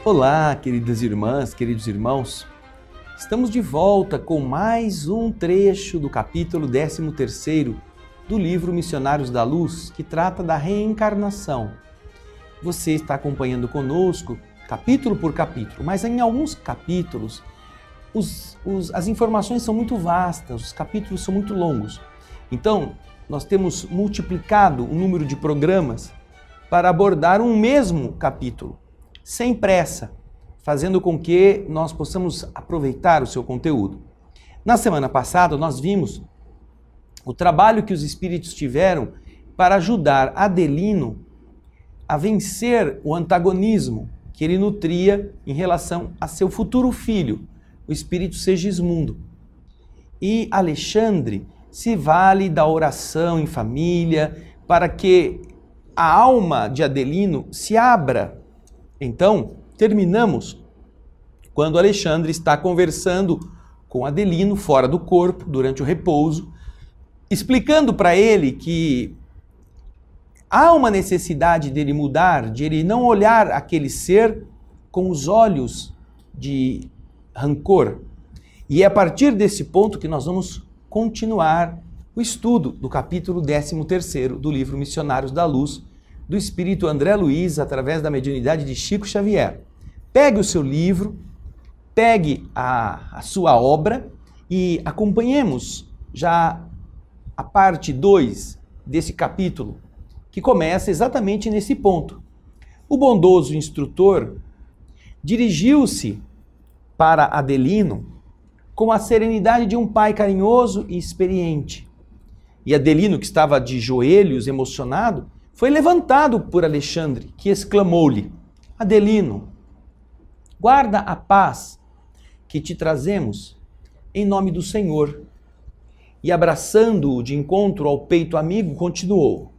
Olá, queridas irmãs, queridos irmãos. Estamos de volta com mais um trecho do capítulo 13º do livro Missionários da Luz, que trata da reencarnação. Você está acompanhando conosco, capítulo por capítulo, mas em alguns capítulos as informações são muito vastas, os capítulos são muito longos. Então, nós temos multiplicado o número de programas para abordar um mesmo capítulo, sem pressa, fazendo com que nós possamos aproveitar o seu conteúdo. Na semana passada, nós vimos o trabalho que os espíritos tiveram para ajudar Adelino a vencer o antagonismo que ele nutria em relação a seu futuro filho, o espírito Segismundo. E Alexandre se vale da oração em família para que a alma de Adelino se abra. Então, terminamos quando Alexandre está conversando com Adelino fora do corpo, durante o repouso, explicando para ele que há uma necessidade dele mudar, de ele não olhar aquele ser com os olhos de rancor. E é a partir desse ponto que nós vamos continuar o estudo do capítulo 13º do livro Missionários da Luz, do Espírito André Luiz, através da mediunidade de Chico Xavier. Pegue o seu livro, pegue a sua obra e acompanhemos já a parte 2 desse capítulo, que começa exatamente nesse ponto. O bondoso instrutor dirigiu-se para Adelino com a serenidade de um pai carinhoso e experiente. E Adelino, que estava de joelhos, emocionado, foi levantado por Alexandre, que exclamou-lhe: Adelino, guarda a paz que te trazemos em nome do Senhor. E abraçando-o de encontro ao peito amigo, continuou: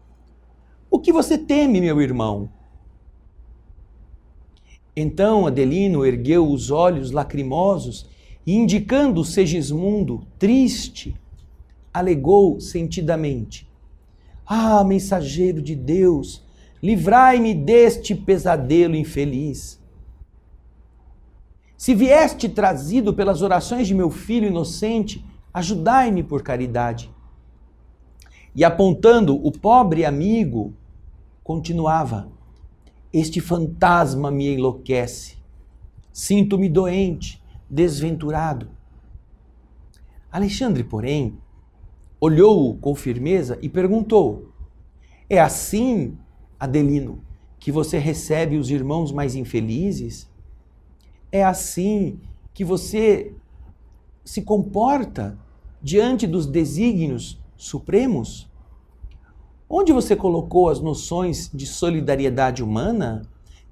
O que você teme, meu irmão? Então Adelino ergueu os olhos lacrimosos e, indicando Segismundo, triste, alegou sentidamente: Ah, mensageiro de Deus, livrai-me deste pesadelo infeliz. Se vieste trazido pelas orações de meu filho inocente, ajudai-me por caridade. E apontando o pobre amigo, continuava: Este fantasma me enlouquece. Sinto-me doente, desventurado. Alexandre, porém, olhou-o com firmeza e perguntou: É assim, Adelino, que você recebe os irmãos mais infelizes? É assim que você se comporta diante dos desígnios supremos? Onde você colocou as noções de solidariedade humana?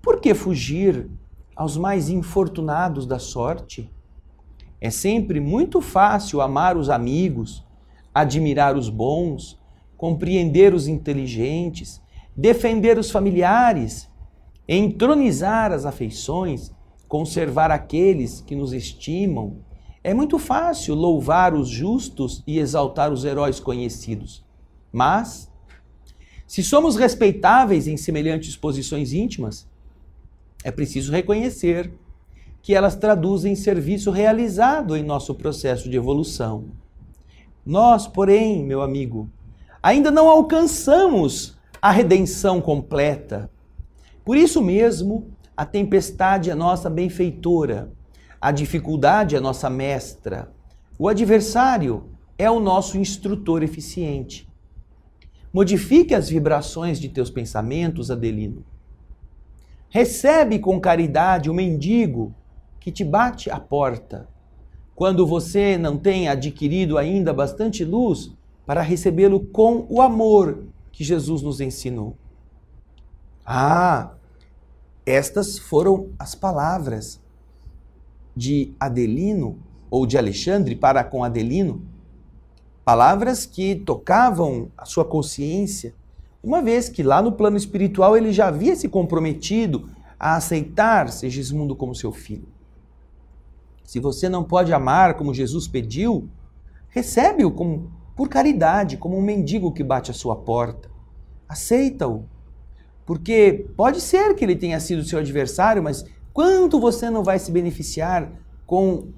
Por que fugir aos mais infortunados da sorte? É sempre muito fácil amar os amigos, admirar os bons, compreender os inteligentes, defender os familiares, entronizar as afeições, conservar aqueles que nos estimam. É muito fácil louvar os justos e exaltar os heróis conhecidos. Mas, se somos respeitáveis em semelhantes posições íntimas, é preciso reconhecer que elas traduzem serviço realizado em nosso processo de evolução. Nós, porém, meu amigo, ainda não alcançamos a redenção completa. Por isso mesmo, a tempestade é nossa benfeitora, a dificuldade é nossa mestra, o adversário é o nosso instrutor eficiente. Modifique as vibrações de teus pensamentos, Adelino. Recebe com caridade o mendigo que te bate à porta, quando você não tem adquirido ainda bastante luz para recebê-lo com o amor que Jesus nos ensinou. Estas foram as palavras de Adelino, ou de Alexandre para com Adelino, palavras que tocavam a sua consciência, uma vez que lá no plano espiritual ele já havia se comprometido a aceitar Segismundo como seu filho. Se você não pode amar como Jesus pediu, recebe-o por caridade, como um mendigo que bate à sua porta. Aceita-o, porque pode ser que ele tenha sido seu adversário, mas Quanto você não vai se beneficiar com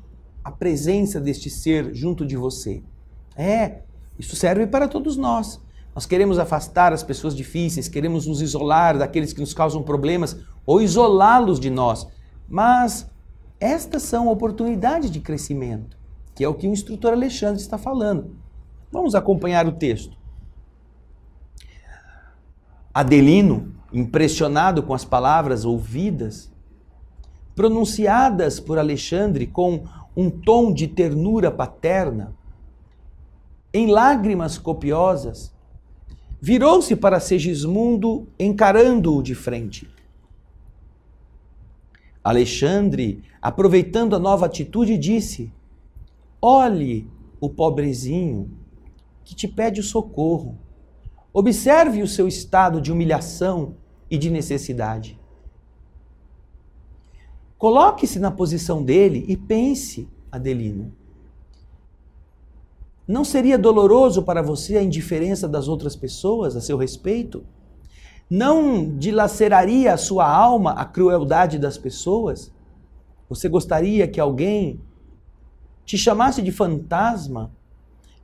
a presença deste ser junto de você? Isso serve para todos nós. Nós queremos afastar as pessoas difíceis, queremos nos isolar daqueles que nos causam problemas ou isolá-los de nós. Mas estas são oportunidades de crescimento, que é o que o instrutor Alexandre está falando. Vamos acompanhar o texto. Adelino, impressionado com as palavras ouvidas, pronunciadas por Alexandre com um tom de ternura paterna, em lágrimas copiosas, virou-se para Segismundo, encarando-o de frente. Alexandre, aproveitando a nova atitude, disse: olhe o pobrezinho que te pede o socorro. Observe o seu estado de humilhação e de necessidade. Coloque-se na posição dele e pense, Adelino. Não seria doloroso para você a indiferença das outras pessoas a seu respeito? Não dilaceraria a sua alma a crueldade das pessoas? Você gostaria que alguém te chamasse de fantasma,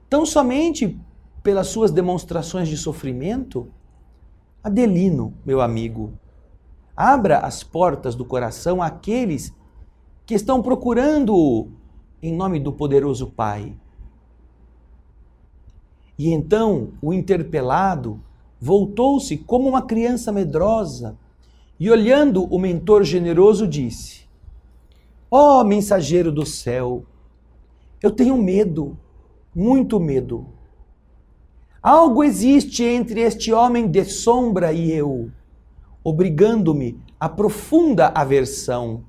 tão somente pelas suas demonstrações de sofrimento? Adelino, meu amigo, abra as portas do coração àqueles que estão procurando-o em nome do poderoso Pai. E então o interpelado voltou-se como uma criança medrosa e, olhando o mentor generoso, disse: ó mensageiro do céu, eu tenho medo, muito medo. Algo existe entre este homem de sombra e eu, obrigando-me a profunda aversão.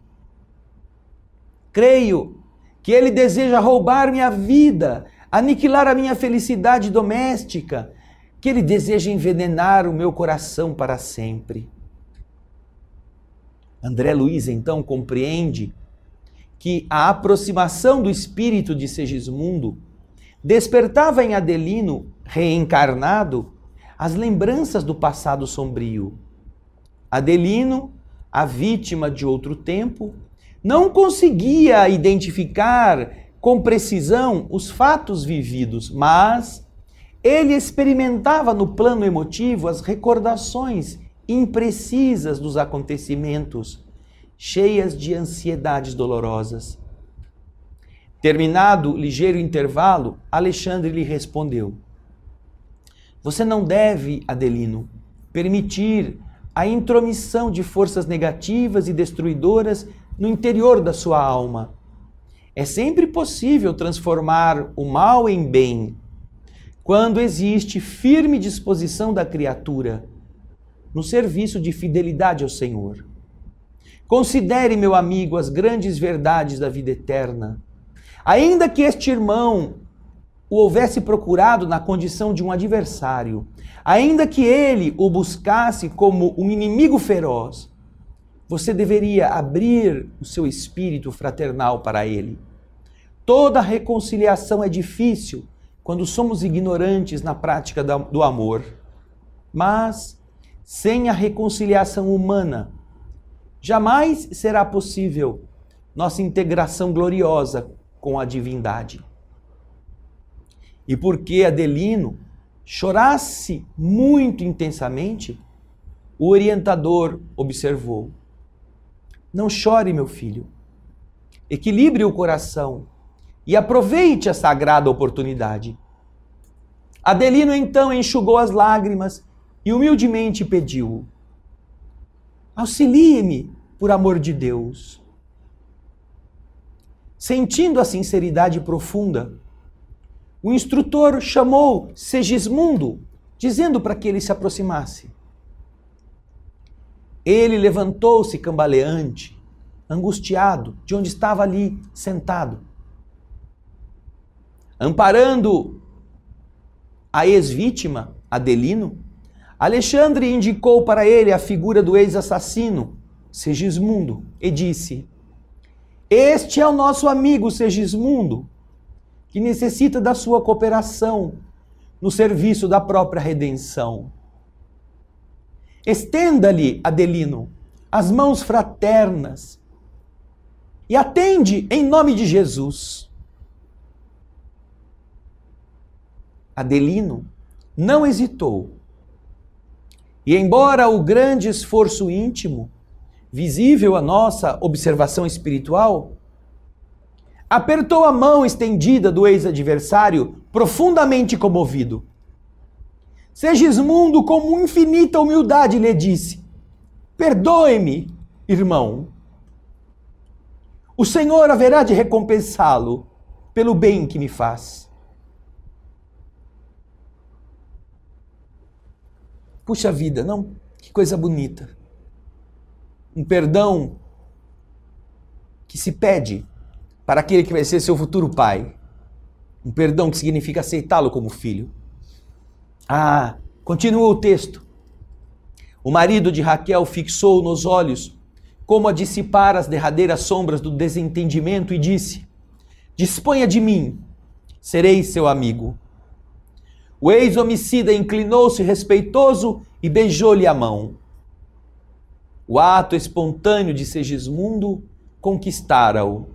Creio que ele deseja roubar minha vida, aniquilar a minha felicidade doméstica, que ele deseja envenenar o meu coração para sempre. André Luiz então compreende que a aproximação do espírito de Segismundo despertava em Adelino, reencarnado, as lembranças do passado sombrio. Adelino, a vítima de outro tempo, não conseguia identificar com precisão os fatos vividos, mas ele experimentava no plano emotivo as recordações imprecisas dos acontecimentos, cheias de ansiedades dolorosas. Terminado ligeiro intervalo, Alexandre lhe respondeu: você não deve, Adelino, permitir a intromissão de forças negativas e destruidoras no interior da sua alma. É sempre possível transformar o mal em bem, quando existe firme disposição da criatura no serviço de fidelidade ao Senhor. Considere, meu amigo, as grandes verdades da vida eterna. Ainda que este irmão o houvesse procurado na condição de um adversário, ainda que ele o buscasse como um inimigo feroz, você deveria abrir o seu espírito fraternal para ele. Toda reconciliação é difícil quando somos ignorantes na prática do amor. Mas, sem a reconciliação humana, jamais será possível nossa integração gloriosa com a divindade. E porque Adelino chorasse muito intensamente, o orientador observou: não chore, meu filho. Equilibre o coração e aproveite a sagrada oportunidade. Adelino então enxugou as lágrimas e humildemente pediu: auxilie-me, por amor de Deus. Sentindo a sinceridade profunda, o instrutor chamou Segismundo, dizendo para que ele se aproximasse. Ele levantou-se cambaleante, angustiado, de onde estava ali sentado. Amparando a ex-vítima, Adelino, Alexandre indicou para ele a figura do ex-assassino, Segismundo, e disse: este é o nosso amigo Segismundo, que necessita da sua cooperação no serviço da própria redenção. Estenda-lhe, Adelino, as mãos fraternas e atende em nome de Jesus. Adelino não hesitou. E embora o grande esforço íntimo, visível à nossa observação espiritual, apertou a mão estendida do ex-adversário, profundamente comovido. Segismundo, com infinita humildade, lhe disse: perdoe-me, irmão. O Senhor haverá de recompensá-lo pelo bem que me faz. Puxa vida, não? Que coisa bonita. Um perdão que se pede para aquele que vai ser seu futuro pai. Um perdão que significa aceitá-lo como filho. Continua o texto. O marido de Raquel fixou nos olhos como a dissipar as derradeiras sombras do desentendimento e disse: disponha de mim, serei seu amigo. O ex-homicida inclinou-se respeitoso e beijou-lhe a mão. O ato espontâneo de Segismundo conquistara-o.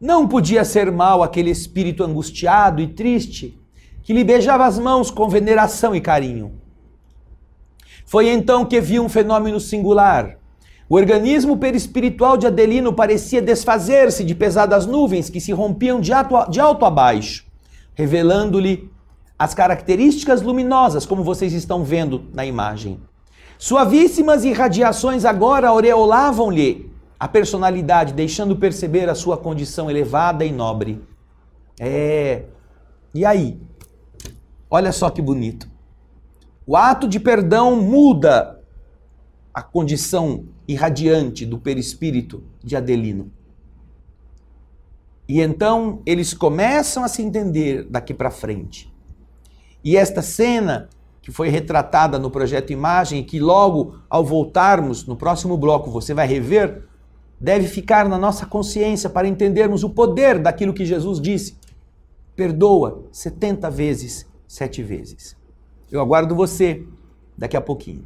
Não podia ser mal aquele espírito angustiado e triste que lhe beijava as mãos com veneração e carinho. Foi então que viu um fenômeno singular. O organismo perispiritual de Adelino parecia desfazer-se de pesadas nuvens que se rompiam de alto a baixo, revelando-lhe as características luminosas, como vocês estão vendo na imagem. Suavíssimas irradiações agora aureolavam-lhe a personalidade, deixando perceber a sua condição elevada e nobre. E aí? Olha só que bonito. O ato de perdão muda a condição irradiante do perispírito de Adelino. E então eles começam a se entender daqui para frente. E esta cena, que foi retratada no projeto Imagem, e que logo ao voltarmos no próximo bloco você vai rever, deve ficar na nossa consciência para entendermos o poder daquilo que Jesus disse. Perdoa 70 vezes, 7 vezes. Eu aguardo você daqui a pouquinho.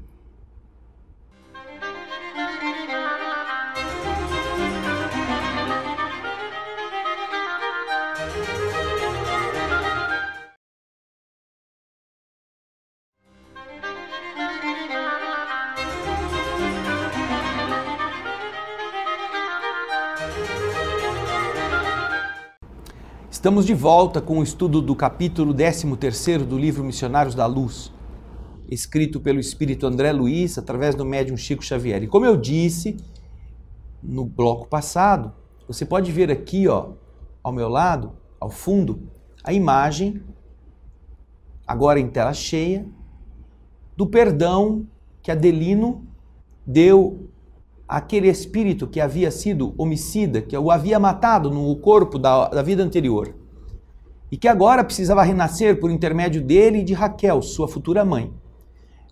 Estamos de volta com o estudo do capítulo 13º do livro Missionários da Luz, escrito pelo Espírito André Luiz, através do médium Chico Xavier. E como eu disse no bloco passado, você pode ver aqui, ao meu lado, ao fundo, a imagem, agora em tela cheia, do perdão que Adelino deu àquele espírito que havia sido homicida, que o havia matado no corpo da vida anterior, e que agora precisava renascer por intermédio dele e de Raquel, sua futura mãe.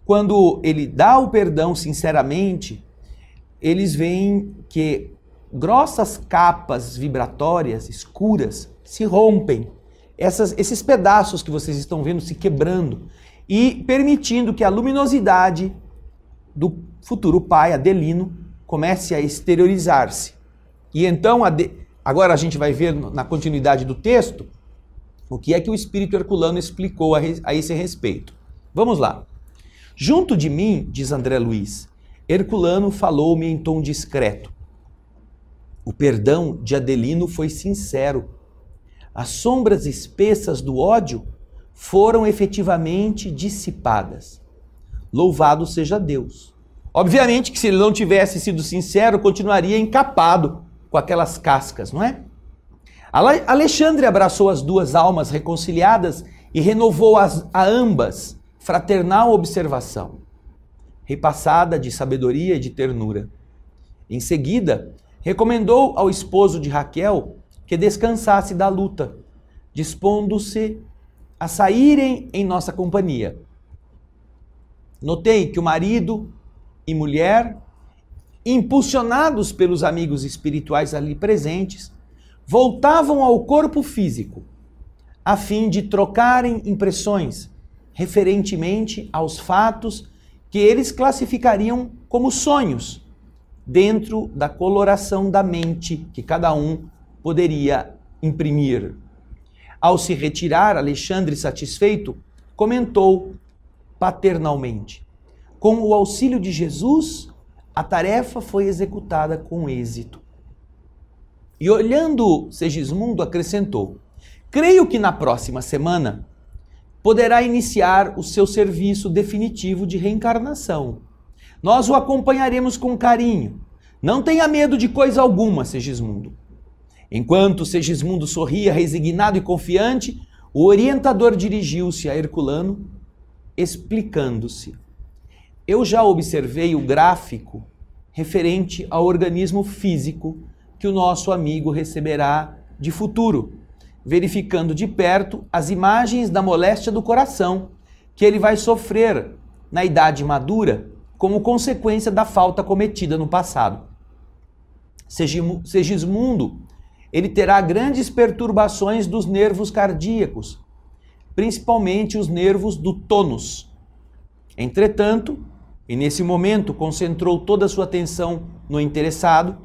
Quando ele dá o perdão sinceramente, eles veem que grossas capas vibratórias, escuras, se rompem. Esses pedaços que vocês estão vendo se quebrando e permitindo que a luminosidade do futuro pai, Adelino, comece a exteriorizar-se. E então, agora a gente vai ver na continuidade do texto o que é que o espírito herculano explicou a esse respeito. Vamos lá. Junto de mim, diz André Luiz, Herculano falou-me em tom discreto. O perdão de Adelino foi sincero. As sombras espessas do ódio foram efetivamente dissipadas. Louvado seja Deus. Obviamente que se ele não tivesse sido sincero, continuaria encapado com aquelas cascas, não é? Alexandre abraçou as duas almas reconciliadas e renovou a ambas fraternal observação, repassada de sabedoria e de ternura. Em seguida, recomendou ao esposo de Raquel que descansasse da luta, dispondo-se a saírem em nossa companhia. Notei que o marido e mulher, impulsionados pelos amigos espirituais ali presentes, voltavam ao corpo físico, a fim de trocarem impressões referentemente aos fatos que eles classificariam como sonhos dentro da coloração da mente que cada um poderia imprimir. Ao se retirar, Alexandre, satisfeito, comentou paternalmente: com o auxílio de Jesus, a tarefa foi executada com êxito. E olhando Segismundo, acrescentou: creio que na próxima semana poderá iniciar o seu serviço definitivo de reencarnação. Nós o acompanharemos com carinho. Não tenha medo de coisa alguma, Segismundo. Enquanto Segismundo sorria resignado e confiante, o orientador dirigiu-se a Herculano, explicando-se: eu já observei o gráfico referente ao organismo físico que o nosso amigo receberá de futuro, verificando de perto as imagens da moléstia do coração que ele vai sofrer na idade madura como consequência da falta cometida no passado. Segismundo, ele terá grandes perturbações dos nervos cardíacos, principalmente os nervos do tônus. Entretanto, e nesse momento concentrou toda a sua atenção no interessado,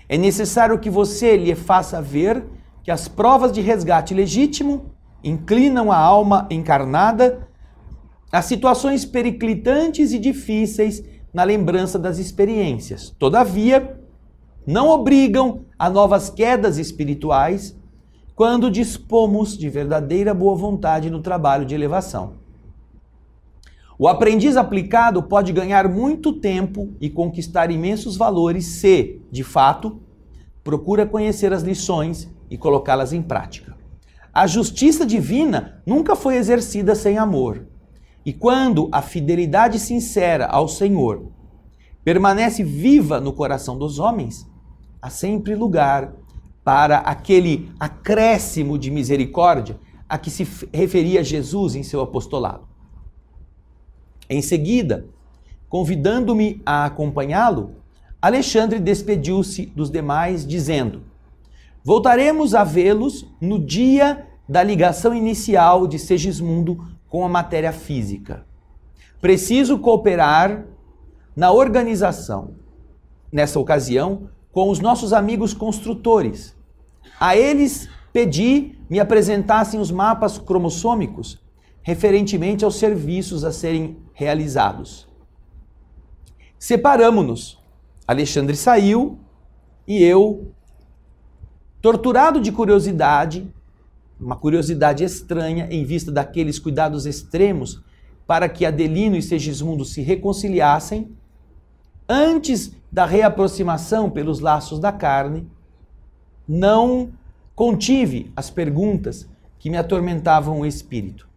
é necessário que você lhe faça ver que as provas de resgate legítimo inclinam a alma encarnada a situações periclitantes e difíceis na lembrança das experiências. Todavia, não obrigam a novas quedas espirituais quando dispomos de verdadeira boa vontade no trabalho de elevação. O aprendiz aplicado pode ganhar muito tempo e conquistar imensos valores se, de fato, procura conhecer as lições e colocá-las em prática. A justiça divina nunca foi exercida sem amor. E quando a fidelidade sincera ao Senhor permanece viva no coração dos homens, há sempre lugar para aquele acréscimo de misericórdia a que se referia Jesus em seu apostolado. Em seguida, convidando-me a acompanhá-lo, Alexandre despediu-se dos demais, dizendo: voltaremos a vê-los no dia da ligação inicial de Segismundo com a matéria física. Preciso cooperar na organização, nessa ocasião, com os nossos amigos construtores. A eles pedi me apresentassem os mapas cromossômicos referentemente aos serviços a serem realizados. Separamo-nos. Alexandre saiu e eu, torturado de curiosidade, uma curiosidade estranha em vista daqueles cuidados extremos para que Adelino e Segismundo se reconciliassem, antes da reaproximação pelos laços da carne, não contive as perguntas que me atormentavam o espírito.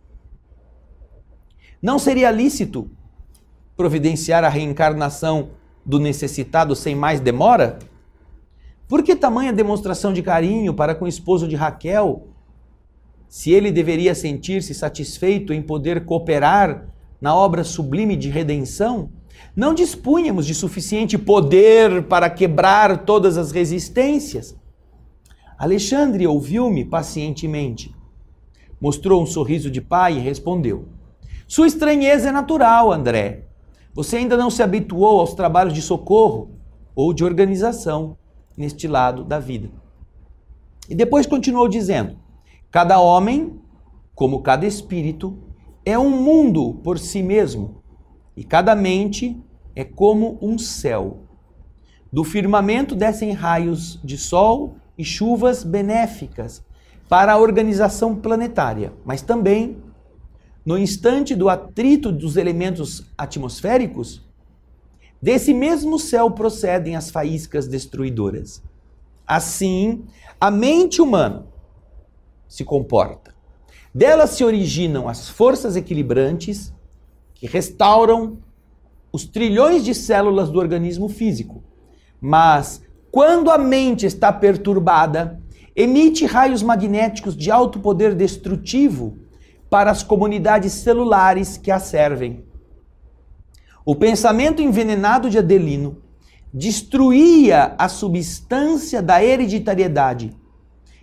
Não seria lícito providenciar a reencarnação do necessitado sem mais demora? Por que tamanha demonstração de carinho para com o esposo de Raquel, se ele deveria sentir-se satisfeito em poder cooperar na obra sublime de redenção? Não dispunhamos de suficiente poder para quebrar todas as resistências? Alexandre ouviu-me pacientemente, mostrou um sorriso de pai e respondeu: sua estranheza é natural, André. Você ainda não se habituou aos trabalhos de socorro ou de organização neste lado da vida. E depois continuou dizendo: cada homem, como cada espírito, é um mundo por si mesmo, e cada mente é como um céu. Do firmamento descem raios de sol e chuvas benéficas para a organização planetária, mas também, no instante do atrito dos elementos atmosféricos, desse mesmo céu procedem as faíscas destruidoras. Assim, a mente humana se comporta. Dela se originam as forças equilibrantes que restauram os trilhões de células do organismo físico. Mas, quando a mente está perturbada, emite raios magnéticos de alto poder destrutivo para as comunidades celulares que a servem. O pensamento envenenado de Adelino destruía a substância da hereditariedade,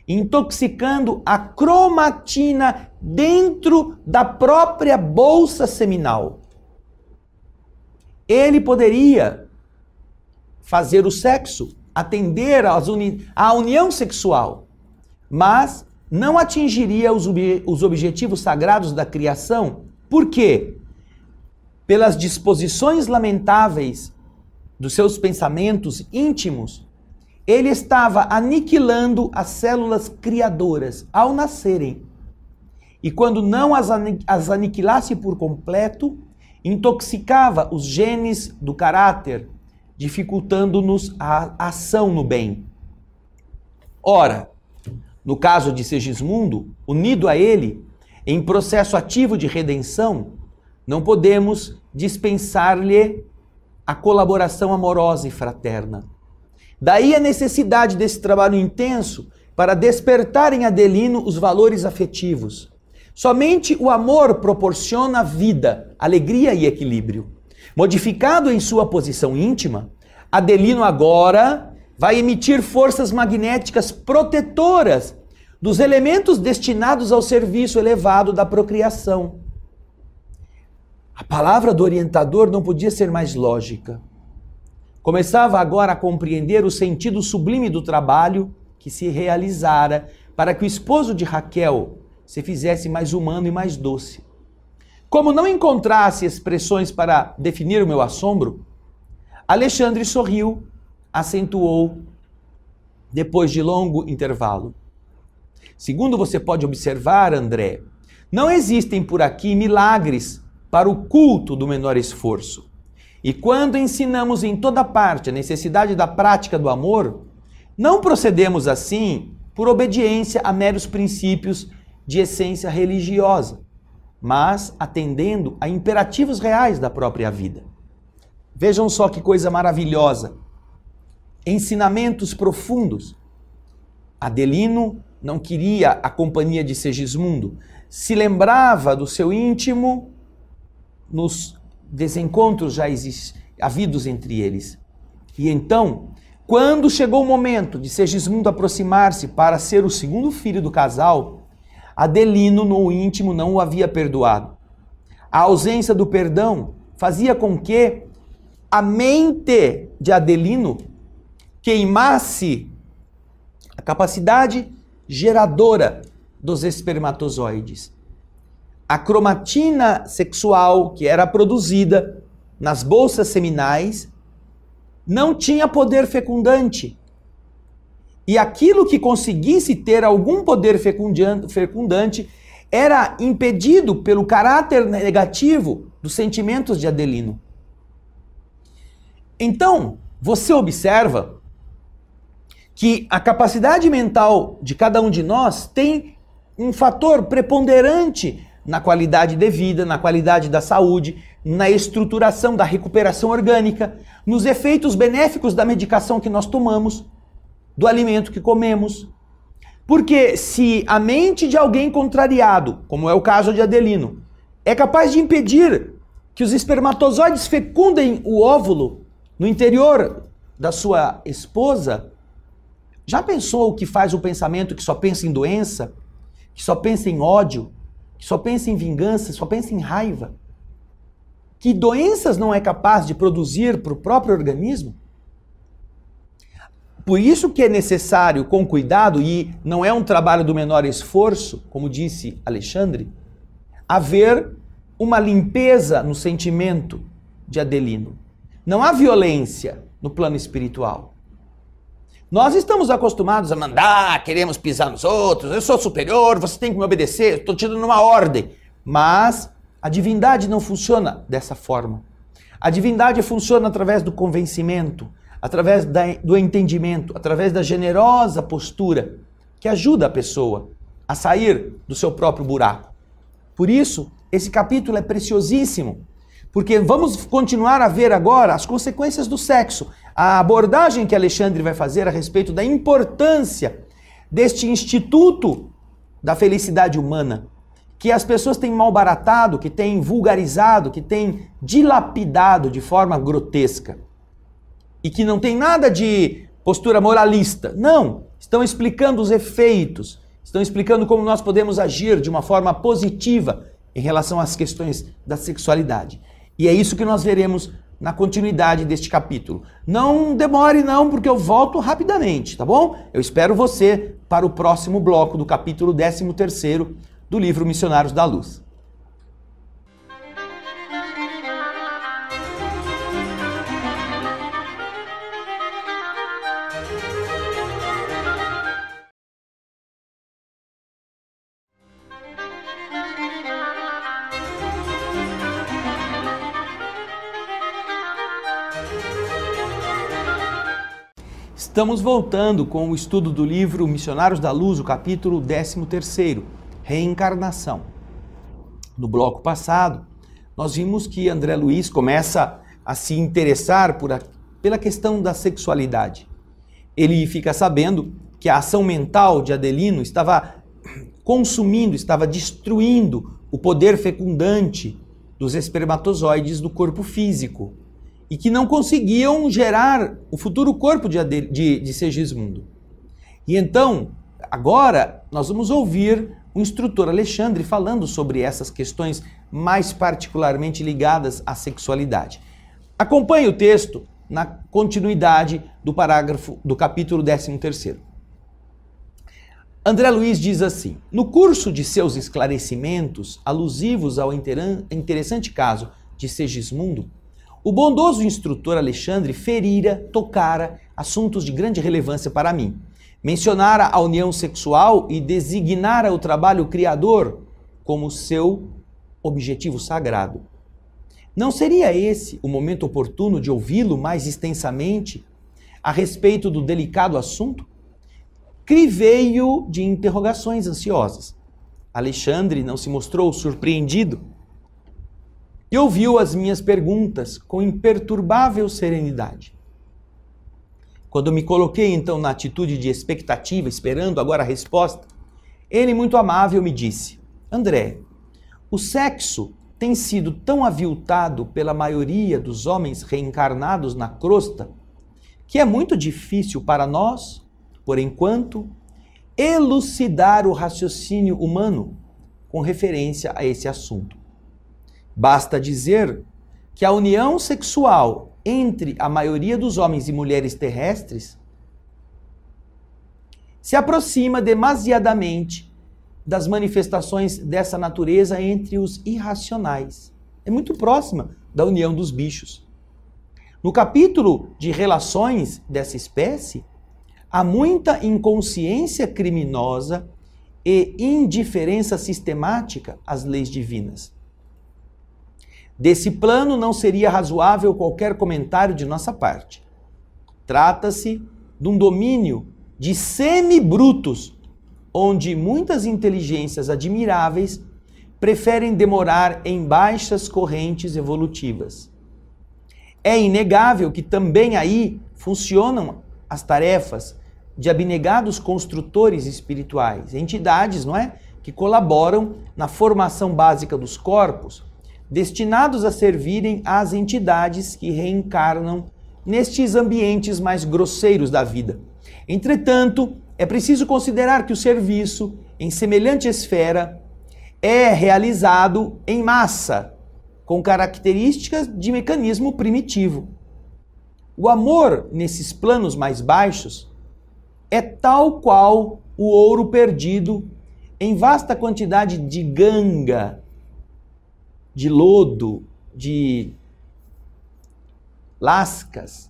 intoxicando a cromatina dentro da própria bolsa seminal. Ele poderia fazer o sexo, atender à união sexual, mas não atingiria os objetivos sagrados da criação. Por quê? Pelas disposições lamentáveis dos seus pensamentos íntimos, ele estava aniquilando as células criadoras ao nascerem. E quando não as aniquilasse por completo, intoxicava os genes do caráter, dificultando-nos a ação no bem. Ora, no caso de Segismundo, unido a ele, em processo ativo de redenção, não podemos dispensar-lhe a colaboração amorosa e fraterna. Daí a necessidade desse trabalho intenso para despertar em Adelino os valores afetivos. Somente o amor proporciona vida, alegria e equilíbrio. Modificado em sua posição íntima, Adelino agora vai emitir forças magnéticas protetoras dos elementos destinados ao serviço elevado da procriação. A palavra do orientador não podia ser mais lógica. Começava agora a compreender o sentido sublime do trabalho que se realizara para que o esposo de Raquel se fizesse mais humano e mais doce. Como não encontrasse expressões para definir o meu assombro, Alexandre sorriu, acentuou, depois de longo intervalo. Segundo você pode observar, André, não existem por aqui milagres para o culto do menor esforço. E quando ensinamos em toda parte a necessidade da prática do amor, não procedemos assim por obediência a meros princípios de essência religiosa, mas atendendo a imperativos reais da própria vida. Vejam só que coisa maravilhosa. Ensinamentos profundos. Adelino não queria a companhia de Segismundo, se lembrava do seu íntimo nos desencontros já havidos entre eles. E então, quando chegou o momento de Segismundo aproximar-se para ser o segundo filho do casal, Adelino no íntimo não o havia perdoado. A ausência do perdão fazia com que a mente de Adelino queimasse a capacidade geradora dos espermatozoides. A cromatina sexual que era produzida nas bolsas seminais não tinha poder fecundante. E aquilo que conseguisse ter algum poder fecundante era impedido pelo caráter negativo dos sentimentos de Adelino. Então, você observa que a capacidade mental de cada um de nós tem um fator preponderante na qualidade de vida, na qualidade da saúde, na estruturação da recuperação orgânica, nos efeitos benéficos da medicação que nós tomamos, do alimento que comemos. Porque se a mente de alguém contrariado, como é o caso de Adelino, é capaz de impedir que os espermatozoides fecundem o óvulo no interior da sua esposa, já pensou o que faz o pensamento que só pensa em doença, que só pensa em ódio, que só pensa em vingança, só pensa em raiva? Que doenças não é capaz de produzir para o próprio organismo? Por isso que é necessário, com cuidado, e não é um trabalho do menor esforço, como disse Alexandre, haver uma limpeza no sentimento de Adelino. Não há violência no plano espiritual. Nós estamos acostumados a mandar, queremos pisar nos outros, eu sou superior, você tem que me obedecer, estou te dando uma ordem. Mas a divindade não funciona dessa forma. A divindade funciona através do convencimento, através do entendimento, através da generosa postura que ajuda a pessoa a sair do seu próprio buraco. Por isso, esse capítulo é preciosíssimo, porque vamos continuar a ver agora as consequências do sexo, a abordagem que Alexandre vai fazer a respeito da importância deste instituto da felicidade humana, que as pessoas têm malbaratado, que têm vulgarizado, que têm dilapidado de forma grotesca. E que não tem nada de postura moralista. Não, estão explicando os efeitos, estão explicando como nós podemos agir de uma forma positiva em relação às questões da sexualidade. E é isso que nós veremos na continuidade deste capítulo. Não demore não, porque eu volto rapidamente, tá bom? Eu espero você para o próximo bloco do capítulo 13º do livro Missionários da Luz. Estamos voltando com o estudo do livro Missionários da Luz, o capítulo 13º, Reencarnação. No bloco passado, nós vimos que André Luiz começa a se interessar pela questão da sexualidade. Ele fica sabendo que a ação mental de Adelino estava consumindo, estava destruindo o poder fecundante dos espermatozoides do corpo físico, e que não conseguiam gerar o futuro corpo de Segismundo. E então, agora, nós vamos ouvir o instrutor Alexandre falando sobre essas questões mais particularmente ligadas à sexualidade. Acompanhe o texto na continuidade do parágrafo do capítulo 13º. André Luiz diz assim: no curso de seus esclarecimentos alusivos ao interessante caso de Segismundo, o bondoso instrutor Alexandre tocara assuntos de grande relevância para mim. Mencionara a união sexual e designara o trabalho criador como seu objetivo sagrado. Não seria esse o momento oportuno de ouvi-lo mais extensamente a respeito do delicado assunto? Crivei-o de interrogações ansiosas. Alexandre não se mostrou surpreendido e ouviu as minhas perguntas com imperturbável serenidade. Quando me coloquei então na atitude de expectativa, esperando agora a resposta, ele, muito amável, me disse: André, o sexo tem sido tão aviltado pela maioria dos homens reencarnados na crosta que é muito difícil para nós, por enquanto, elucidar o raciocínio humano com referência a esse assunto. Basta dizer que a união sexual entre a maioria dos homens e mulheres terrestres se aproxima demasiadamente das manifestações dessa natureza entre os irracionais. É muito próxima da união dos bichos. No capítulo de relações dessa espécie, há muita inconsciência criminosa e indiferença sistemática às leis divinas. Desse plano não seria razoável qualquer comentário de nossa parte. Trata-se de um domínio de semibrutos, onde muitas inteligências admiráveis preferem demorar em baixas correntes evolutivas. É inegável que também aí funcionam as tarefas de abnegados construtores espirituais, entidades, não é? Que colaboram na formação básica dos corpos, destinados a servirem às entidades que reencarnam nestes ambientes mais grosseiros da vida. Entretanto, é preciso considerar que o serviço, em semelhante esfera, é realizado em massa, com características de mecanismo primitivo. O amor, nesses planos mais baixos, é tal qual o ouro perdido em vasta quantidade de ganga, de lodo, de lascas,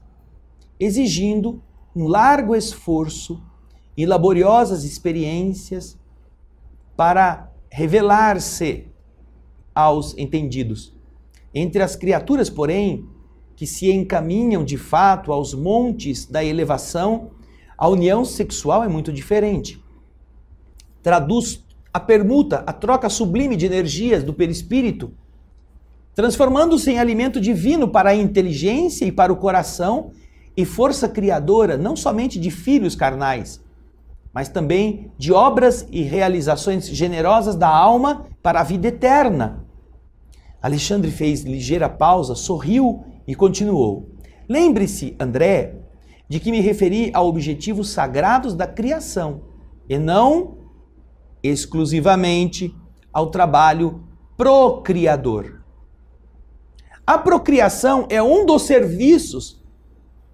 exigindo um largo esforço e laboriosas experiências para revelar-se aos entendidos. Entre as criaturas, porém, que se encaminham de fato aos montes da elevação, a união sexual é muito diferente. Traduz a permuta, a troca sublime de energias do perispírito, transformando-se em alimento divino para a inteligência e para o coração e força criadora não somente de filhos carnais, mas também de obras e realizações generosas da alma para a vida eterna. Alexandre fez ligeira pausa, sorriu e continuou. Lembre-se, André, de que me referi a objetivos sagrados da criação e não exclusivamente ao trabalho procriador. A procriação é um dos serviços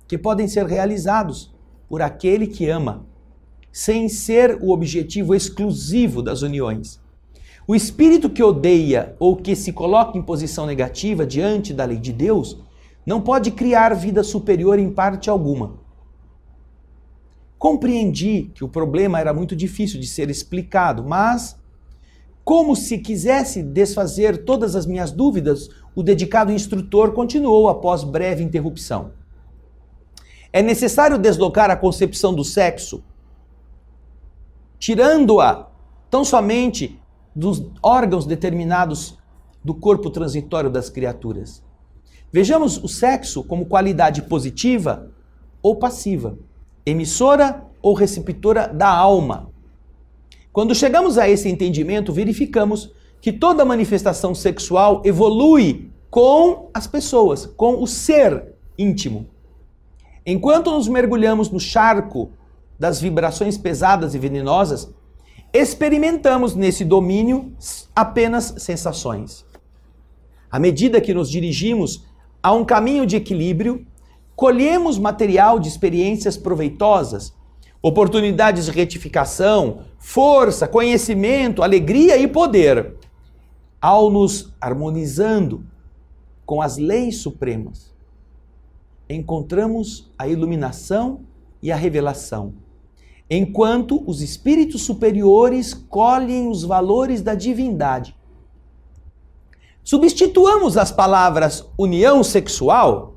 que podem ser realizados por aquele que ama, sem ser o objetivo exclusivo das uniões. O espírito que odeia ou que se coloca em posição negativa diante da lei de Deus não pode criar vida superior em parte alguma. Compreendi que o problema era muito difícil de ser explicado, mas, como se quisesse desfazer todas as minhas dúvidas, o dedicado instrutor continuou após breve interrupção. É necessário deslocar a concepção do sexo, tirando-a tão somente dos órgãos determinados do corpo transitório das criaturas. Vejamos o sexo como qualidade positiva ou passiva, emissora ou receptora da alma. Quando chegamos a esse entendimento, verificamos que toda manifestação sexual evolui com as pessoas, com o ser íntimo. Enquanto nos mergulhamos no charco das vibrações pesadas e venenosas, experimentamos nesse domínio apenas sensações. À medida que nos dirigimos a um caminho de equilíbrio, colhemos material de experiências proveitosas, oportunidades de retificação, força, conhecimento, alegria e poder. Ao nos harmonizando com as leis supremas, encontramos a iluminação e a revelação, enquanto os espíritos superiores colhem os valores da divindade. Substituamos as palavras união sexual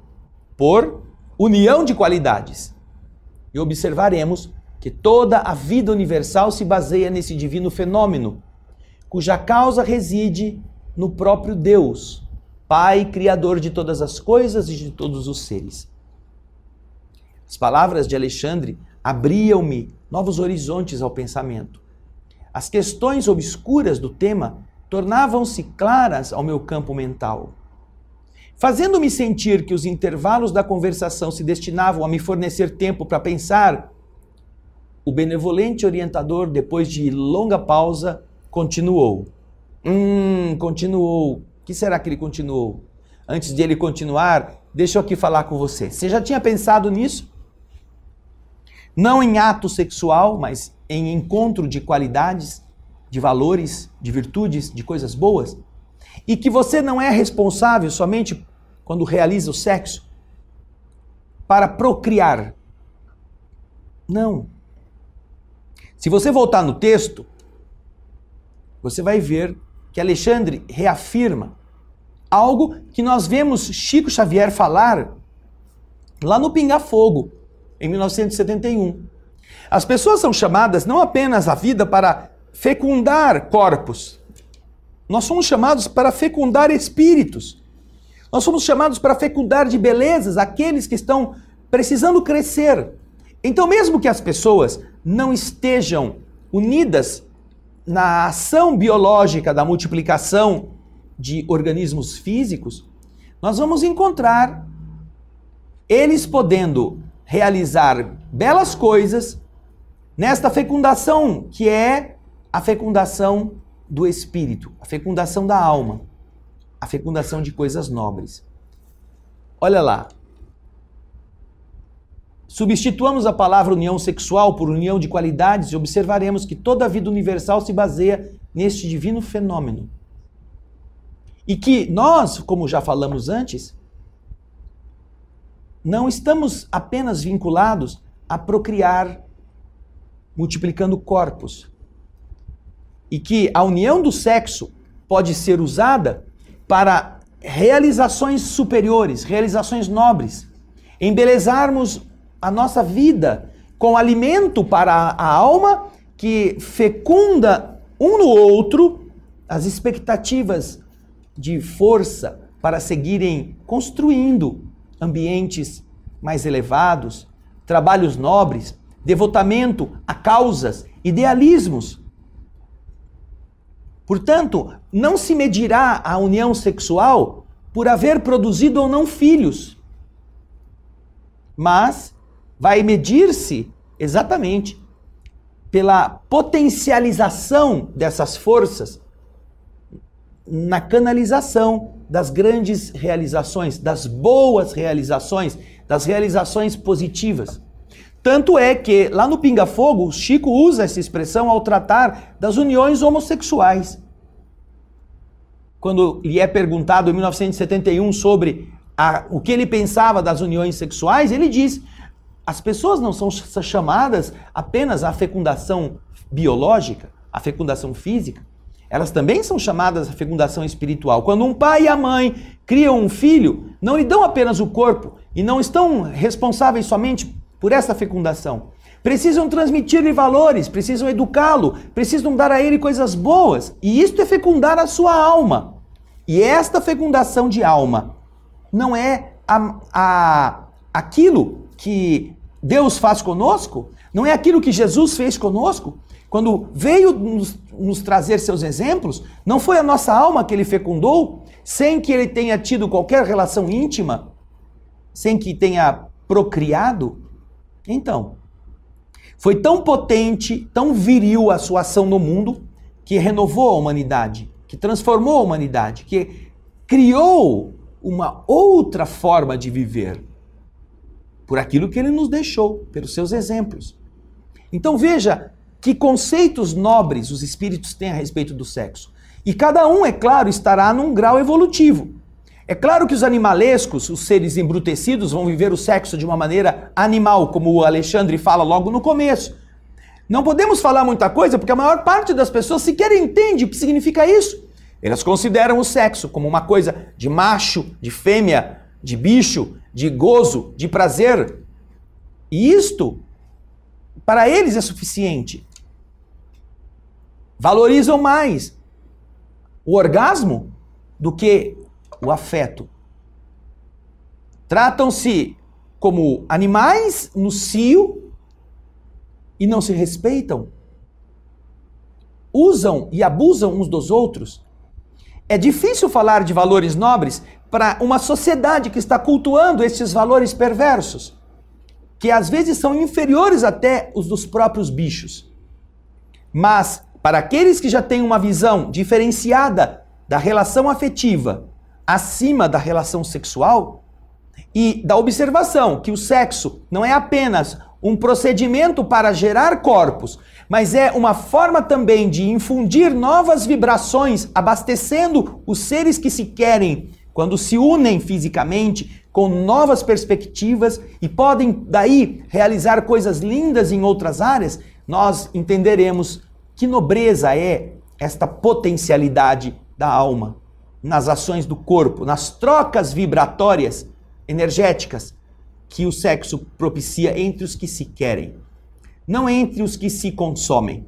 por união de qualidades e observaremos que toda a vida universal se baseia nesse divino fenômeno, cuja causa reside no próprio Deus, Pai, Criador de todas as coisas e de todos os seres. As palavras de Alexandre abriam-me novos horizontes ao pensamento. As questões obscuras do tema tornavam-se claras ao meu campo mental, fazendo-me sentir que os intervalos da conversação se destinavam a me fornecer tempo para pensar. O benevolente orientador, depois de longa pausa, continuou. Continuou. O que será que ele continuou? Antes de ele continuar, deixa eu aqui falar com você. Você já tinha pensado nisso? Não em ato sexual, mas em encontro de qualidades, de valores, de virtudes, de coisas boas? E que você não é responsável somente quando realiza o sexo para procriar. Não. Se você voltar no texto, você vai ver que Alexandre reafirma algo que nós vemos Chico Xavier falar lá no Pinga Fogo, em 1971. As pessoas são chamadas não apenas à vida para fecundar corpos. Nós somos chamados para fecundar espíritos. Nós somos chamados para fecundar de belezas aqueles que estão precisando crescer. Então, mesmo que as pessoas não estejam unidas na ação biológica da multiplicação de organismos físicos, nós vamos encontrar eles podendo realizar belas coisas nesta fecundação que é a fecundação do espírito, a fecundação da alma, a fecundação de coisas nobres. Olha lá. Substituamos a palavra união sexual por união de qualidades e observaremos que toda a vida universal se baseia neste divino fenômeno. E que nós, como já falamos antes, não estamos apenas vinculados a procriar, multiplicando corpos. E que a união do sexo pode ser usada para realizações superiores, realizações nobres, embelezarmos a nossa vida com alimento para a alma que fecunda um no outro as expectativas de força para seguirem construindo ambientes mais elevados, trabalhos nobres, devotamento a causas, idealismos. Portanto, não se medirá a união sexual por haver produzido ou não filhos, mas vai medir-se exatamente pela potencialização dessas forças na canalização das grandes realizações, das boas realizações, das realizações positivas. Tanto é que lá no Pinga Fogo, o Chico usa essa expressão ao tratar das uniões homossexuais. Quando lhe é perguntado em 1971 sobre o que ele pensava das uniões sexuais, ele diz: as pessoas não são chamadas apenas à fecundação biológica, à fecundação física, elas também são chamadas à fecundação espiritual. Quando um pai e a mãe criam um filho, não lhe dão apenas o corpo e não estão responsáveis somente por essa fecundação. Precisam transmitir-lhe valores, precisam educá-lo, precisam dar a ele coisas boas. E isto é fecundar a sua alma. E esta fecundação de alma não é aquilo que Deus faz conosco? Não é aquilo que Jesus fez conosco? Quando veio nos trazer seus exemplos, não foi a nossa alma que ele fecundou, sem que ele tenha tido qualquer relação íntima, sem que tenha procriado? Então, foi tão potente, tão viril a sua ação no mundo, que renovou a humanidade, que transformou a humanidade, que criou uma outra forma de viver, por aquilo que ele nos deixou, pelos seus exemplos. Então veja que conceitos nobres os espíritos têm a respeito do sexo. E cada um, é claro, estará num grau evolutivo. É claro que os animalescos, os seres embrutecidos, vão viver o sexo de uma maneira animal, como o Alexandre fala logo no começo. Não podemos falar muita coisa, porque a maior parte das pessoas sequer entende o que significa isso. Elas consideram o sexo como uma coisa de macho, de fêmea, de bicho, de gozo, de prazer. E isto, para eles, é suficiente. Valorizam mais o orgasmo do que o afeto. Tratam-se como animais no cio e não se respeitam. Usam e abusam uns dos outros. É difícil falar de valores nobres para uma sociedade que está cultuando esses valores perversos, que às vezes são inferiores até os dos próprios bichos. Mas, para aqueles que já têm uma visão diferenciada da relação afetiva acima da relação sexual e da observação que o sexo não é apenas um procedimento para gerar corpos, mas é uma forma também de infundir novas vibrações, abastecendo os seres que se querem quando se unem fisicamente com novas perspectivas e podem daí realizar coisas lindas em outras áreas, nós entenderemos que nobreza é esta potencialidade da alma nas ações do corpo, nas trocas vibratórias, energéticas, que o sexo propicia entre os que se querem, não entre os que se consomem.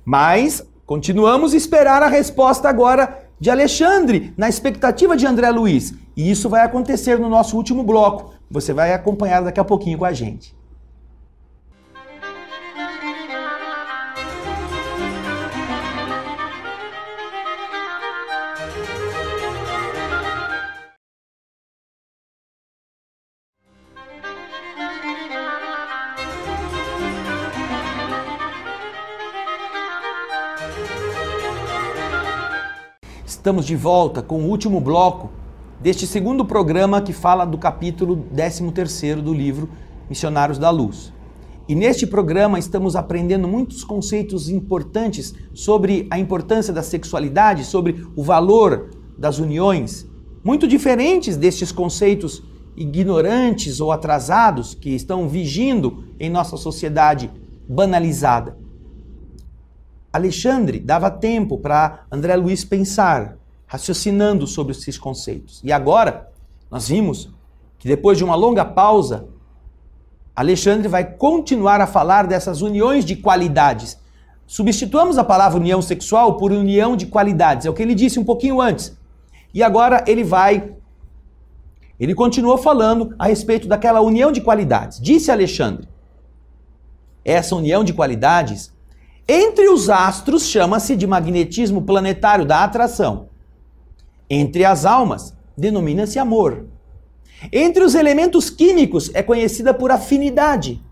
Mas continuamos a esperar a resposta agora de Alexandre, na expectativa de André Luiz. E isso vai acontecer no nosso último bloco. Você vai acompanhar daqui a pouquinho com a gente. Estamos de volta com o último bloco deste segundo programa que fala do capítulo 13º do livro Missionários da Luz. E neste programa estamos aprendendo muitos conceitos importantes sobre a importância da sexualidade, sobre o valor das uniões, muito diferentes destes conceitos ignorantes ou atrasados que estão vigindo em nossa sociedade banalizada. Alexandre dava tempo para André Luiz pensar, raciocinando sobre esses conceitos. E agora, nós vimos que depois de uma longa pausa, Alexandre vai continuar a falar dessas uniões de qualidades. Substituamos a palavra união sexual por união de qualidades, é o que ele disse um pouquinho antes. E agora ele continuou falando a respeito daquela união de qualidades. Disse Alexandre, essa união de qualidades entre os astros chama-se de magnetismo planetário da atração. Entre as almas, denomina-se amor. Entre os elementos químicos, é conhecida por afinidade.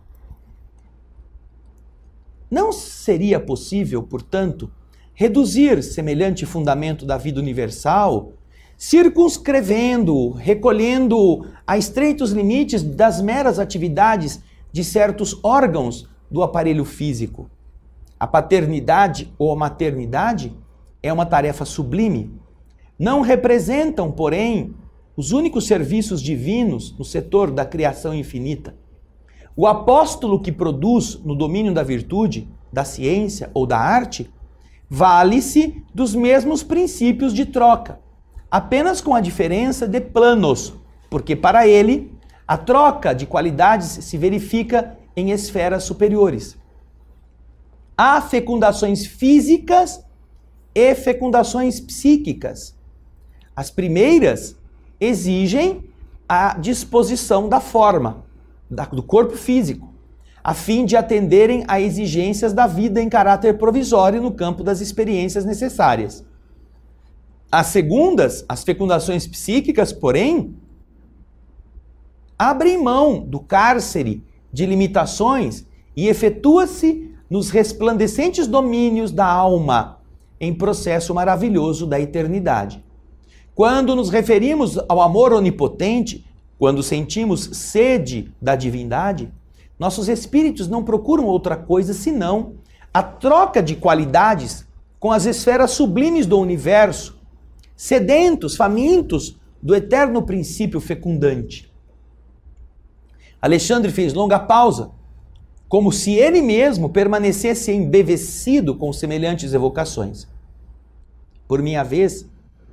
Não seria possível, portanto, reduzir semelhante fundamento da vida universal, circunscrevendo, recolhendo a estreitos limites das meras atividades de certos órgãos do aparelho físico. A paternidade ou a maternidade é uma tarefa sublime. Não representam, porém, os únicos serviços divinos no setor da criação infinita. O apóstolo que produz no domínio da virtude, da ciência ou da arte, vale-se dos mesmos princípios de troca, apenas com a diferença de planos, porque para ele a troca de qualidades se verifica em esferas superiores. Há fecundações físicas e fecundações psíquicas. As primeiras exigem a disposição da forma, do corpo físico, a fim de atenderem a exigências da vida em caráter provisório no campo das experiências necessárias. As segundas, as fecundações psíquicas, porém, abrem mão do cárcere de limitações e efetua-se nos resplandecentes domínios da alma, em processo maravilhoso da eternidade. Quando nos referimos ao amor onipotente, quando sentimos sede da divindade, nossos espíritos não procuram outra coisa senão a troca de qualidades com as esferas sublimes do universo, sedentos, famintos do eterno princípio fecundante. Alexandre fez longa pausa, como se ele mesmo permanecesse embevecido com semelhantes evocações. Por minha vez,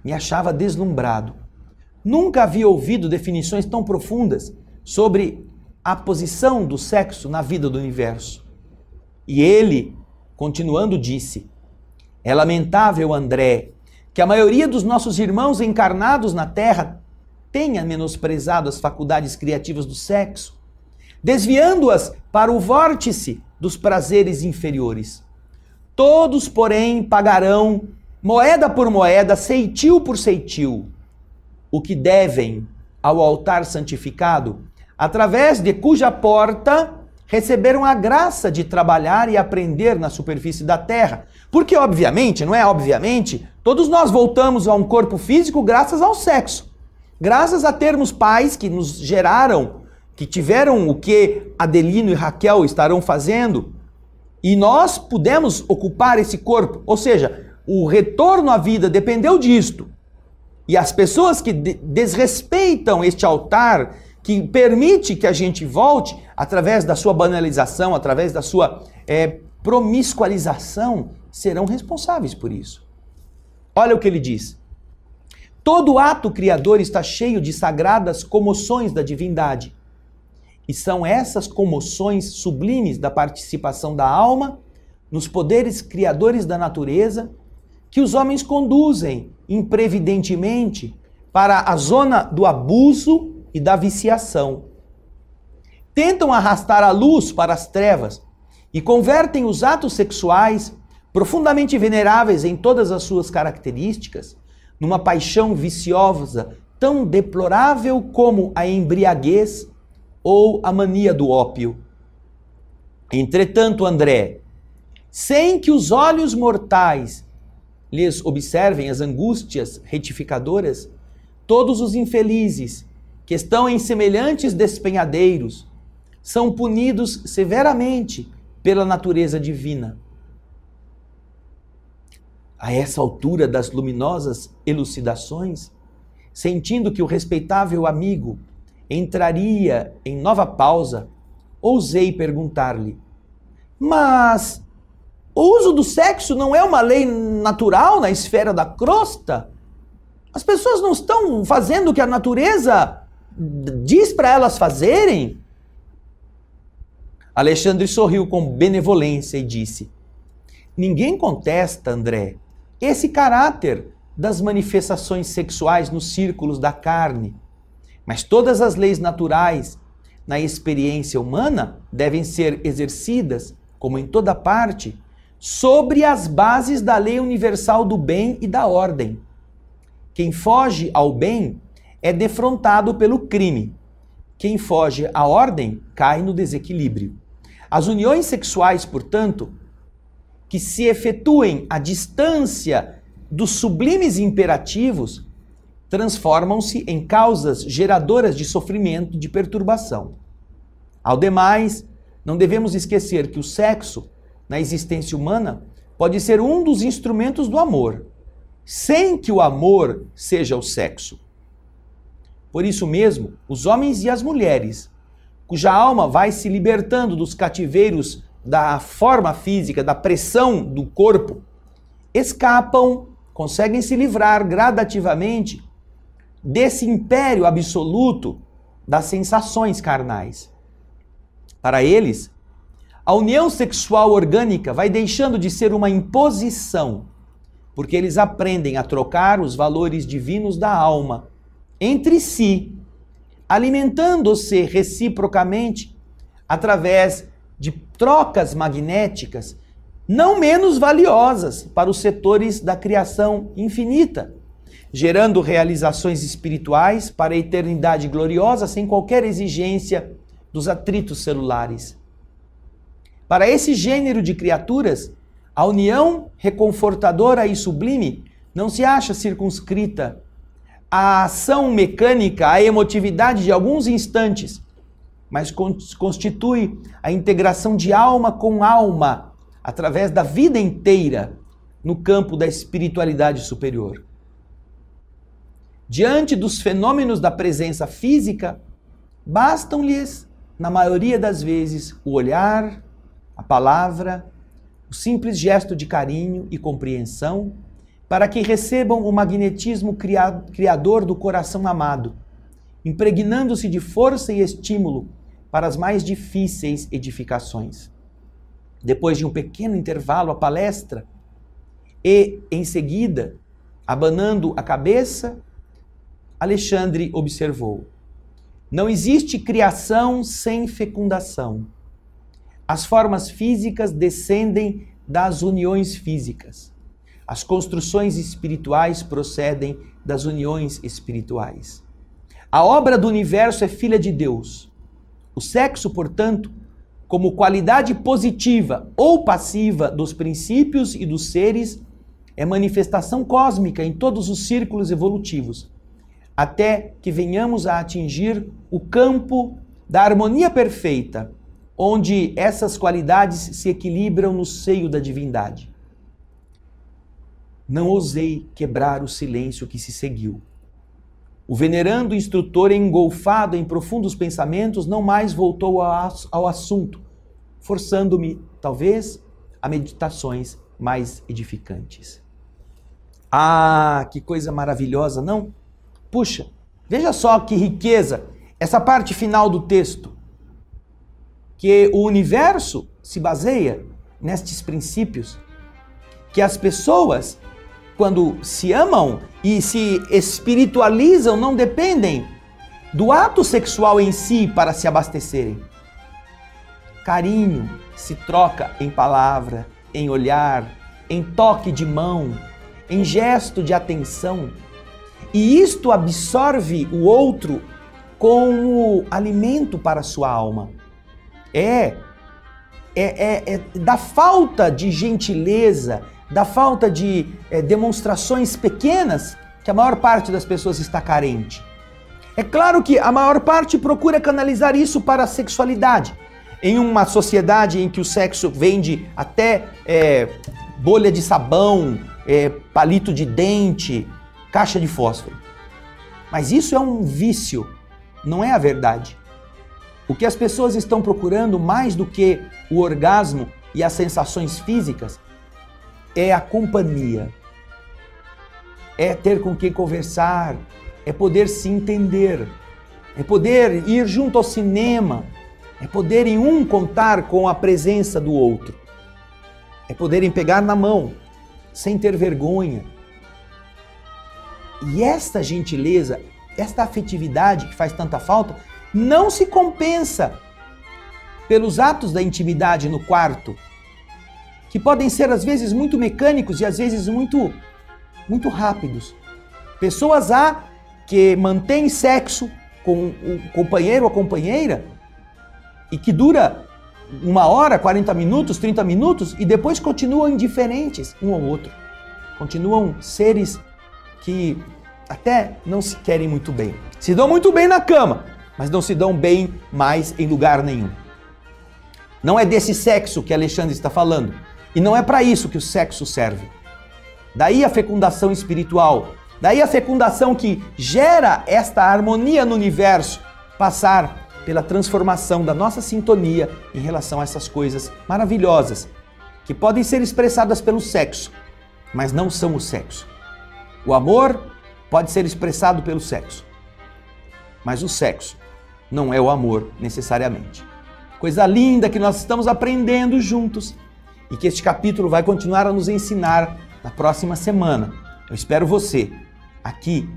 me achava deslumbrado. Nunca havia ouvido definições tão profundas sobre a posição do sexo na vida do universo. E ele, continuando, disse: é lamentável, André, que a maioria dos nossos irmãos encarnados na Terra tenha menosprezado as faculdades criativas do sexo, desviando-as para o vórtice dos prazeres inferiores. Todos, porém, pagarão, moeda por moeda, ceitil por ceitil, o que devem ao altar santificado, através de cuja porta receberam a graça de trabalhar e aprender na superfície da terra. Porque, obviamente, não é obviamente, todos nós voltamos a um corpo físico graças ao sexo. Graças a termos pais que nos geraram, que tiveram o que Adelino e Raquel estarão fazendo, e nós pudemos ocupar esse corpo. Ou seja, o retorno à vida dependeu disto. E as pessoas que desrespeitam este altar, que permite que a gente volte, através da sua banalização, através da sua promiscualização, serão responsáveis por isso. Olha o que ele diz. Todo ato criador está cheio de sagradas comoções da divindade. E são essas comoções sublimes da participação da alma nos poderes criadores da natureza que os homens conduzem imprevidentemente para a zona do abuso e da viciação. Tentam arrastar a luz para as trevas e convertem os atos sexuais, profundamente veneráveis em todas as suas características, numa paixão viciosa tão deplorável como a embriaguez ou a mania do ópio. Entretanto, André, sem que os olhos mortais lhes observem as angústias retificadoras, todos os infelizes que estão em semelhantes despenhadeiros são punidos severamente pela natureza divina. A essa altura das luminosas elucidações, sentindo que o respeitável amigo entraria em nova pausa, ousei perguntar-lhe: mas o uso do sexo não é uma lei natural na esfera da crosta? As pessoas não estão fazendo o que a natureza diz para elas fazerem? Alexandre sorriu com benevolência e disse: ninguém contesta, André, esse caráter das manifestações sexuais nos círculos da carne. Mas todas as leis naturais na experiência humana devem ser exercidas, como em toda parte, sobre as bases da lei universal do bem e da ordem. Quem foge ao bem é defrontado pelo crime. Quem foge à ordem cai no desequilíbrio. As uniões sexuais, portanto, que se efetuem à distância dos sublimes imperativos transformam-se em causas geradoras de sofrimento, de perturbação. Ao demais, não devemos esquecer que o sexo, na existência humana, pode ser um dos instrumentos do amor, sem que o amor seja o sexo. Por isso mesmo, os homens e as mulheres, cuja alma vai se libertando dos cativeiros da forma física, da pressão do corpo, escapam, conseguem se livrar gradativamente desse império absoluto das sensações carnais. Para eles, a união sexual orgânica vai deixando de ser uma imposição, porque eles aprendem a trocar os valores divinos da alma entre si, alimentando-se reciprocamente através de trocas magnéticas não menos valiosas para os setores da criação infinita, gerando realizações espirituais para a eternidade gloriosa sem qualquer exigência dos atritos celulares. Para esse gênero de criaturas, a união reconfortadora e sublime não se acha circunscrita à ação mecânica, à emotividade de alguns instantes, mas constitui a integração de alma com alma através da vida inteira no campo da espiritualidade superior. Diante dos fenômenos da presença física, bastam-lhes, na maioria das vezes, o olhar, a palavra, o simples gesto de carinho e compreensão, para que recebam o magnetismo criador do coração amado, impregnando-se de força e estímulo para as mais difíceis edificações. Depois de um pequeno intervalo, a palestra, e, em seguida, abanando a cabeça, Alexandre observou: não existe criação sem fecundação. As formas físicas descendem das uniões físicas. As construções espirituais procedem das uniões espirituais. A obra do universo é filha de Deus. O sexo, portanto, como qualidade positiva ou passiva dos princípios e dos seres, é manifestação cósmica em todos os círculos evolutivos, até que venhamos a atingir o campo da harmonia perfeita, onde essas qualidades se equilibram no seio da divindade. Não ousei quebrar o silêncio que se seguiu. O venerando instrutor, engolfado em profundos pensamentos, não mais voltou ao assunto, forçando-me, talvez, a meditações mais edificantes. Ah, que coisa maravilhosa, não? Puxa, veja só que riqueza, essa parte final do texto, que o universo se baseia nestes princípios, que as pessoas, quando se amam e se espiritualizam, não dependem do ato sexual em si para se abastecerem. Carinho se troca em palavra, em olhar, em toque de mão, em gesto de atenção. E isto absorve o outro como alimento para a sua alma. É da falta de gentileza, da falta de demonstrações pequenas que a maior parte das pessoas está carente. É claro que a maior parte procura canalizar isso para a sexualidade. Em uma sociedade em que o sexo vende até bolha de sabão, palito de dente, caixa de fósforo. Mas isso é um vício, não é a verdade. O que as pessoas estão procurando mais do que o orgasmo e as sensações físicas é a companhia, é ter com quem conversar, é poder se entender, é poder ir junto ao cinema, é poderem um contar com a presença do outro, é poderem pegar na mão, sem ter vergonha. E esta gentileza, esta afetividade que faz tanta falta, não se compensa pelos atos da intimidade no quarto, que podem ser às vezes muito mecânicos e às vezes muito rápidos. Pessoas há que mantêm sexo com o companheiro ou a companheira e que dura 1 hora, 40 minutos, 30 minutos e depois continuam indiferentes um ao outro. Continuam seres que até não se querem muito bem. Se dão muito bem na cama, mas não se dão bem mais em lugar nenhum. Não é desse sexo que Alexandre está falando. E não é para isso que o sexo serve. Daí a fecundação espiritual. Daí a fecundação que gera esta harmonia no universo passar pela transformação da nossa sintonia em relação a essas coisas maravilhosas que podem ser expressadas pelo sexo, mas não são o sexo. O amor pode ser expressado pelo sexo, mas o sexo não é o amor necessariamente. Coisa linda que nós estamos aprendendo juntos e que este capítulo vai continuar a nos ensinar na próxima semana. Eu espero você aqui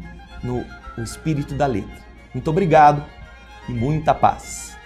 no Espírito da Letra. Muito obrigado e muita paz.